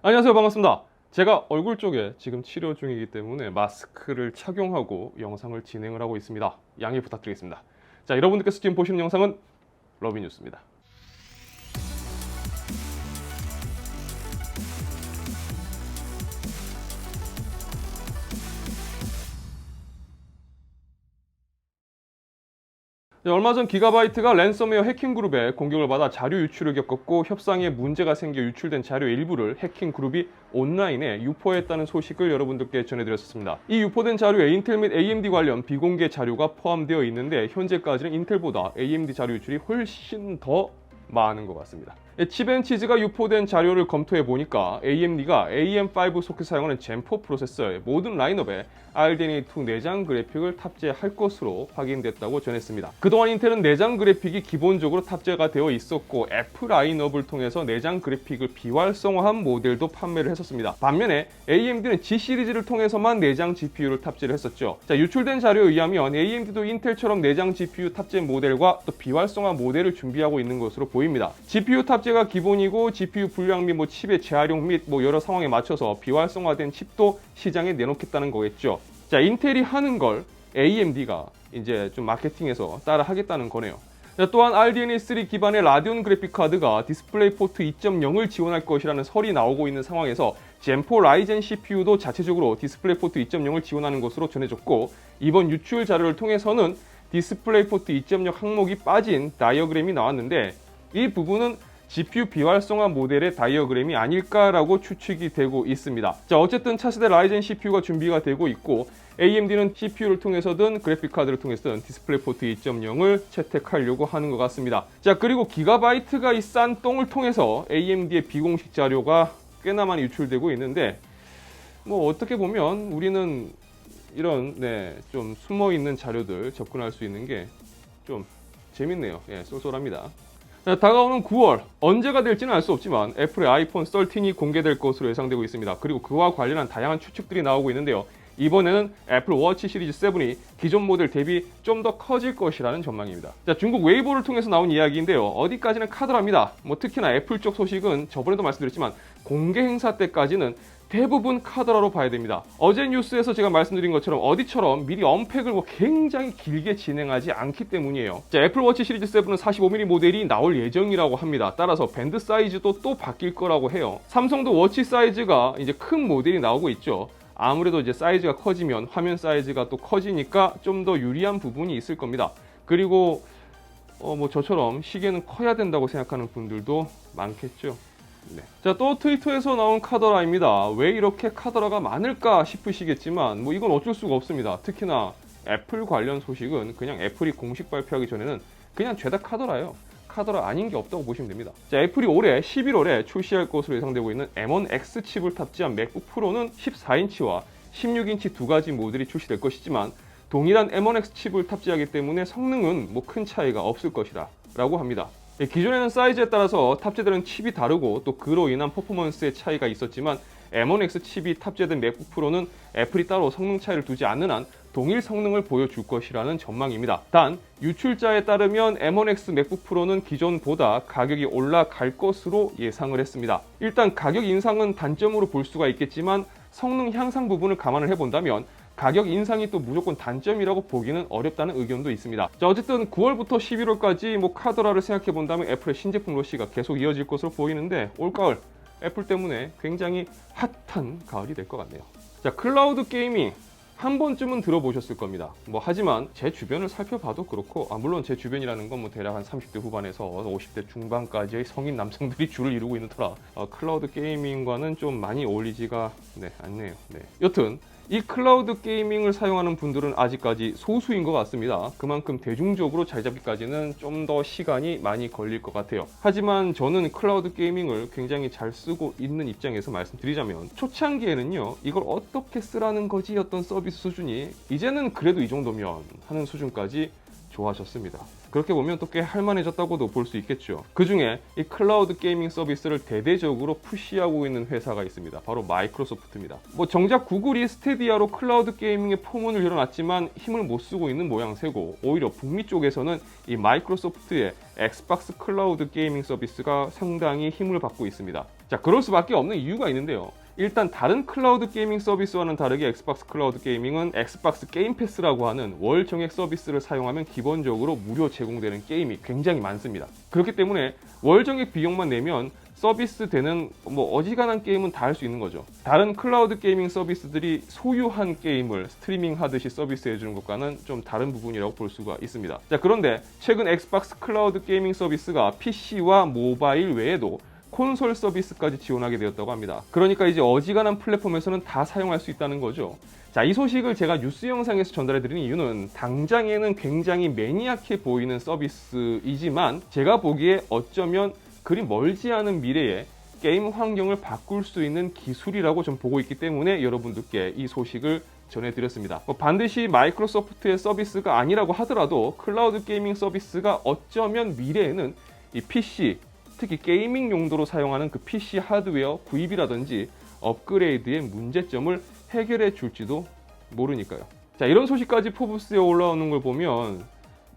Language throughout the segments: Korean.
안녕하세요, 반갑습니다. 제가 얼굴 쪽에 지금 치료 중이기 때문에 마스크를 착용하고 영상을 진행을 하고 있습니다. 양해 부탁드리겠습니다. 자, 여러분들께서 지금 보시는 영상은 러비뉴스입니다. 얼마 전 기가바이트가 랜섬웨어 해킹 그룹의 공격을 받아 자료 유출을 겪었고 협상에 문제가 생겨 유출된 자료 일부를 해킹 그룹이 온라인에 유포했다는 소식을 여러분들께 전해드렸습니다. 이 유포된 자료에 인텔 및 AMD 관련 비공개 자료가 포함되어 있는데 현재까지는 인텔보다 AMD 자료 유출이 훨씬 더 많은 것 같습니다. 칩앤치즈가 유포된 자료를 검토해 보니까 AMD가 AM5 소켓 사용하는 젠4 프로세서의 모든 라인업에 RDNA2 내장 그래픽을 탑재할 것으로 확인됐다고 전했습니다. 그동안 인텔은 내장 그래픽이 기본적으로 탑재가 되어 있었고 F 라인업을 통해서 내장 그래픽을 비활성화한 모델도 판매를 했었습니다. 반면에 AMD는 G 시리즈를 통해서만 내장 GPU를 탑재를 했었죠. 자, 유출된 자료에 의하면 AMD도 인텔처럼 내장 GPU 탑재 모델과 또 비활성화 모델을 준비하고 있는 것으로 보입니다. GPU 탑재가 기본이고 GPU 분량 및 칩의 재활용 및 여러 상황에 맞춰서 비활성화된 칩도 시장에 내놓겠다는 거겠죠. 자, 인텔이 하는 걸 AMD가 이제 좀 마케팅해서 따라 하겠다는 거네요. 자, 또한 RDNA3 기반의 라디온 그래픽 카드가 디스플레이 포트 2.0을 지원할 것이라는 설이 나오고 있는 상황에서 젠4 라이젠 CPU도 자체적으로 디스플레이 포트 2.0을 지원하는 것으로 전해졌고, 이번 유출 자료를 통해서는 디스플레이 포트 2.0 항목이 빠진 다이어그램이 나왔는데 이 부분은 GPU 비활성화 모델의 다이어그램이 아닐까라고 추측이 되고 있습니다. 자, 어쨌든 차세대 라이젠 CPU가 준비가 되고 있고 AMD는 CPU를 통해서든 그래픽카드를 통해서든 디스플레이 포트 2.0을 채택하려고 하는 것 같습니다. 자, 그리고 기가바이트가 이 싼 똥을 통해서 AMD의 비공식 자료가 꽤나 많이 유출되고 있는데 어떻게 보면 우리는 이런 좀 숨어있는 자료들 접근할 수 있는 게 좀 재밌네요. 쏠쏠합니다. 다가오는 9월, 언제가 될지는 알 수 없지만 애플의 아이폰 13이 공개될 것으로 예상되고 있습니다. 그리고 그와 관련한 다양한 추측들이 나오고 있는데요. 이번에는 애플 워치 시리즈 7이 기존 모델 대비 좀 더 커질 것이라는 전망입니다. 자, 중국 웨이보를 통해서 나온 이야기인데요. 어디까지는 카더랍니다. 특히나 애플 쪽 소식은 저번에도 말씀드렸지만 공개 행사 때까지는 대부분 카더라로 봐야 됩니다. 어제 뉴스에서 제가 말씀드린 것처럼 어디처럼 미리 언팩을 굉장히 길게 진행하지 않기 때문이에요. 자, 애플 워치 시리즈 7은 45mm 모델이 나올 예정이라고 합니다. 따라서 밴드 사이즈도 또 바뀔 거라고 해요. 삼성도 워치 사이즈가 이제 큰 모델이 나오고 있죠. 아무래도 이제 사이즈가 커지면 화면 사이즈가 또 커지니까 좀 더 유리한 부분이 있을 겁니다. 그리고 저처럼 시계는 커야 된다고 생각하는 분들도 많겠죠. 자, 또 트위터에서 나온 카더라입니다. 왜 이렇게 카더라가 많을까 싶으시겠지만 이건 어쩔 수가 없습니다. 특히나 애플 관련 소식은 그냥 애플이 공식 발표하기 전에는 그냥 죄다 카더라예요. 카더라 아닌 게 없다고 보시면 됩니다. 자, 애플이 올해 11월에 출시할 것으로 예상되고 있는 M1X 칩을 탑재한 맥북 프로는 14인치와 16인치 두 가지 모델이 출시될 것이지만 동일한 M1X 칩을 탑재하기 때문에 성능은 큰 차이가 없을 것이다 라고 합니다. 기존에는 사이즈에 따라서 탑재되는 칩이 다르고 또 그로 인한 퍼포먼스의 차이가 있었지만 M1X 칩이 탑재된 맥북 프로는 애플이 따로 성능 차이를 두지 않는 한 동일 성능을 보여줄 것이라는 전망입니다. 단 유출자에 따르면 M1X 맥북 프로는 기존보다 가격이 올라갈 것으로 예상을 했습니다. 일단 가격 인상은 단점으로 볼 수가 있겠지만 성능 향상 부분을 감안을 해본다면 가격 인상이 또 무조건 단점이라고 보기는 어렵다는 의견도 있습니다. 자, 어쨌든 9월부터 11월까지 카더라를 생각해 본다면 애플의 신제품 러시가 계속 이어질 것으로 보이는데 올가을 애플 때문에 굉장히 핫한 가을이 될 것 같네요. 자, 클라우드 게이밍 한 번쯤은 들어보셨을 겁니다. 하지만 제 주변을 살펴봐도 그렇고 물론 제 주변이라는 건 대략 한 30대 후반에서 50대 중반까지의 성인 남성들이 줄을 이루고 있는 터라 클라우드 게이밍과는 좀 많이 어울리지가 않네요. 여튼 이 클라우드 게이밍을 사용하는 분들은 아직까지 소수인 것 같습니다. 그만큼 대중적으로 잘 잡기까지는 좀 더 시간이 많이 걸릴 것 같아요. 하지만 저는 클라우드 게이밍을 굉장히 잘 쓰고 있는 입장에서 말씀드리자면 초창기에는요, 이걸 어떻게 쓰라는 거지 였던 서비스 수준이 이제는 그래도 이 정도면 하는 수준까지 좋아졌습니다. 그렇게 보면 또 꽤 할만해졌다고도 볼 수 있겠죠. 그 중에 이 클라우드 게이밍 서비스를 대대적으로 푸시하고 있는 회사가 있습니다. 바로 마이크로소프트입니다. 정작 구글이 스테디아로 클라우드 게이밍의 포문을 열어놨지만 힘을 못 쓰고 있는 모양새고 오히려 북미 쪽에서는 이 마이크로소프트의 엑스박스 클라우드 게이밍 서비스가 상당히 힘을 받고 있습니다. 자, 그럴 수밖에 없는 이유가 있는데요. 일단 다른 클라우드 게이밍 서비스와는 다르게 엑스박스 클라우드 게이밍은 엑스박스 게임 패스라고 하는 월 정액 서비스를 사용하면 기본적으로 무료 제공되는 게임이 굉장히 많습니다. 그렇기 때문에 월 정액 비용만 내면 서비스 되는 어지간한 게임은 다 할 수 있는 거죠. 다른 클라우드 게이밍 서비스들이 소유한 게임을 스트리밍 하듯이 서비스해 주는 것과는 좀 다른 부분이라고 볼 수가 있습니다. 자, 그런데 최근 엑스박스 클라우드 게이밍 서비스가 PC와 모바일 외에도 콘솔 서비스까지 지원하게 되었다고 합니다. 그러니까 이제 어지간한 플랫폼에서는 다 사용할 수 있다는 거죠. 자, 이 소식을 제가 뉴스 영상에서 전달해 드리는 이유는 당장에는 굉장히 매니악해 보이는 서비스이지만 제가 보기에 어쩌면 그리 멀지 않은 미래에 게임 환경을 바꿀 수 있는 기술이라고 좀 보고 있기 때문에 여러분들께 이 소식을 전해드렸습니다. 반드시 마이크로소프트의 서비스가 아니라고 하더라도 클라우드 게이밍 서비스가 어쩌면 미래에는 이 PC, 특히 게이밍 용도로 사용하는 그 PC 하드웨어 구입이라든지 업그레이드의 문제점을 해결해 줄지도 모르니까요. 자, 이런 소식까지 포브스에 올라오는 걸 보면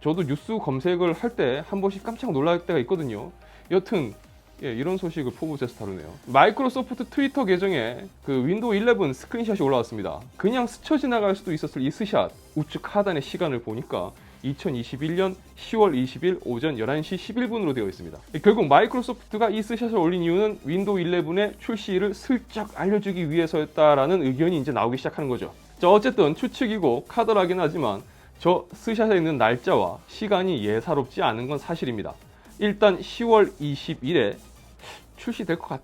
저도 뉴스 검색을 할 때 한 번씩 깜짝 놀랄 때가 있거든요. 여튼 이런 소식을 포브스에서 다루네요. 마이크로소프트 트위터 계정에 그 윈도우 11 스크린샷이 올라왔습니다. 그냥 스쳐 지나갈 수도 있었을 이 스샷, 우측 하단의 시간을 보니까 2021년 10월 20일 오전 11시 11분으로 되어 있습니다. 결국 마이크로소프트가 이 스샷을 올린 이유는 윈도우 11의 출시일을 슬쩍 알려주기 위해서였다라는 의견이 이제 나오기 시작하는 거죠. 자, 어쨌든 추측이고 카더라긴 하지만 저 스샷에 있는 날짜와 시간이 예사롭지 않은 건 사실입니다. 일단 10월 20일에 출시될 것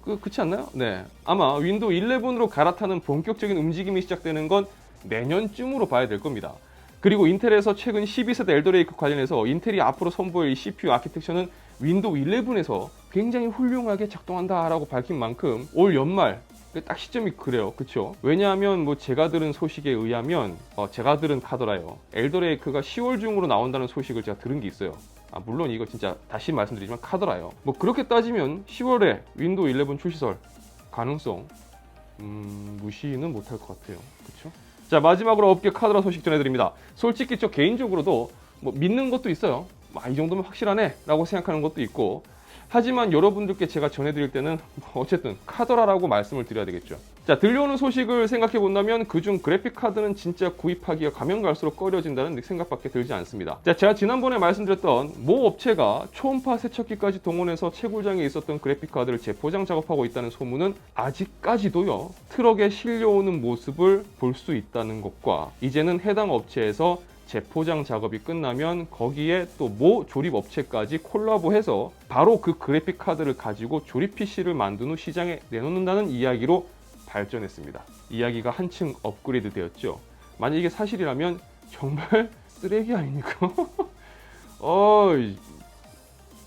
그렇지 않나요? 네, 아마 윈도우 11으로 갈아타는 본격적인 움직임이 시작되는 건 내년쯤으로 봐야 될 겁니다. 그리고 인텔에서 최근 12세대 엘더레이크 관련해서 인텔이 앞으로 선보일 CPU 아키텍처는 윈도우 11에서 굉장히 훌륭하게 작동한다라고 밝힌 만큼 올 연말 딱 시점이 그래요. 그쵸? 왜냐하면 제가 들은 소식에 의하면 제가 들은 카더라요. 엘더레이크가 10월 중으로 나온다는 소식을 제가 들은 게 있어요. 물론 이거 진짜 다시 말씀드리지만 카더라요. 그렇게 따지면 10월에 윈도우 11 출시설 가능성 무시는 못할 것 같아요. 그쵸? 자, 마지막으로 업계 카더라 소식 전해드립니다. 솔직히 저 개인적으로도 믿는 것도 있어요. 이 정도면 확실하네 라고 생각하는 것도 있고, 하지만 여러분들께 제가 전해드릴 때는 어쨌든 카더라라고 말씀을 드려야 되겠죠. 자, 들려오는 소식을 생각해 본다면 그중 그래픽카드는 진짜 구입하기가 가면 갈수록 꺼려진다는 생각밖에 들지 않습니다. 자, 제가 지난번에 말씀드렸던 모 업체가 초음파 세척기까지 동원해서 채굴장에 있었던 그래픽카드를 재포장 작업하고 있다는 소문은 아직까지도요, 트럭에 실려오는 모습을 볼 수 있다는 것과 이제는 해당 업체에서 재포장 작업이 끝나면 거기에 또 모 조립 업체까지 콜라보해서 바로 그 그래픽 카드를 가지고 조립 PC를 만든 후 시장에 내놓는다는 이야기로 발전했습니다. 이야기가 한층 업그레이드 되었죠. 만약 이게 사실이라면 정말 쓰레기 아닙니까?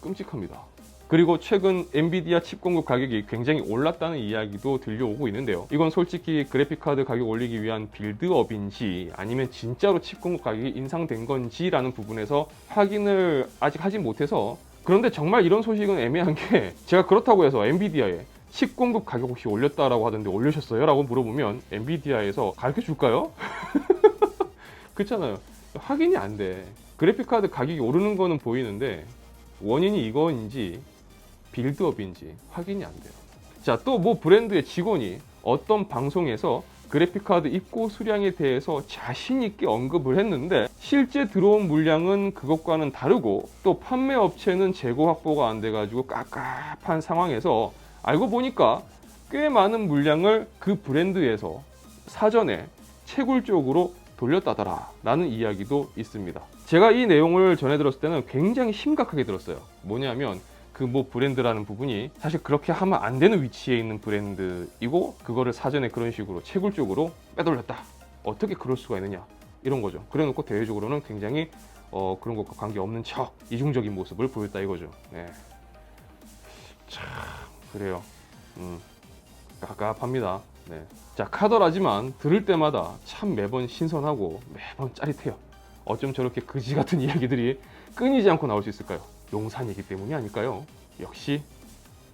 끔찍합니다. 그리고 최근 엔비디아 칩 공급 가격이 굉장히 올랐다는 이야기도 들려오고 있는데요. 이건 솔직히 그래픽카드 가격 올리기 위한 빌드업인지 아니면 진짜로 칩 공급 가격이 인상된 건지라는 부분에서 확인을 아직 하지 못해서, 그런데 정말 이런 소식은 애매한 게 제가 그렇다고 해서 엔비디아에 칩 공급 가격 혹시 올렸다라고 하던데 올리셨어요? 라고 물어보면 엔비디아에서 가르쳐 줄까요? 그렇잖아요. 확인이 안 돼. 그래픽카드 가격이 오르는 거는 보이는데 원인이 이거인지 빌드업인지 확인이 안 돼요. 자, 또 뭐 브랜드의 직원이 어떤 방송에서 그래픽카드 입고 수량에 대해서 자신 있게 언급을 했는데 실제 들어온 물량은 그것과는 다르고 또 판매 업체는 재고 확보가 안 돼가지고 깝깝한 상황에서 알고 보니까 꽤 많은 물량을 그 브랜드에서 사전에 채굴 쪽으로 돌렸다더라 라는 이야기도 있습니다. 제가 이 내용을 전해 들었을 때는 굉장히 심각하게 들었어요. 뭐냐면 그 뭐 브랜드라는 부분이 사실 그렇게 하면 안 되는 위치에 있는 브랜드이고 그거를 사전에 그런 식으로 채굴 쪽으로 빼돌렸다. 어떻게 그럴 수가 있느냐 이런 거죠. 그래 놓고 대외적으로는 굉장히 그런 것과 관계없는 척 이중적인 모습을 보였다 이거죠. 네. 참 그래요. 깝깝합니다. 네. 자, 카더라지만 들을 때마다 참 매번 신선하고 매번 짜릿해요. 어쩜 저렇게 그지 같은 이야기들이 끊이지 않고 나올 수 있을까요? 용산이기 때문이 아닐까요? 역시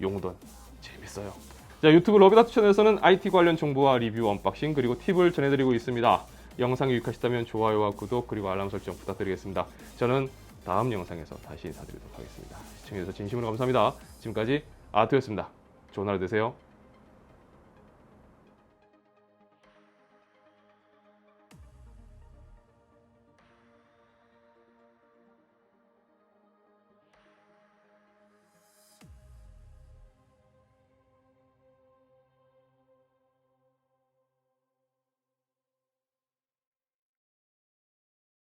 용돈 재밌어요. 자, 유튜브 러비다투 채널에서는 IT 관련 정보와 리뷰, 언박싱 그리고 팁을 전해드리고 있습니다. 영상이 유익하시다면 좋아요와 구독 그리고 알람 설정 부탁드리겠습니다. 저는 다음 영상에서 다시 인사드리도록 하겠습니다. 시청해주셔서 진심으로 감사합니다. 지금까지 아트였습니다. 좋은 하루 되세요.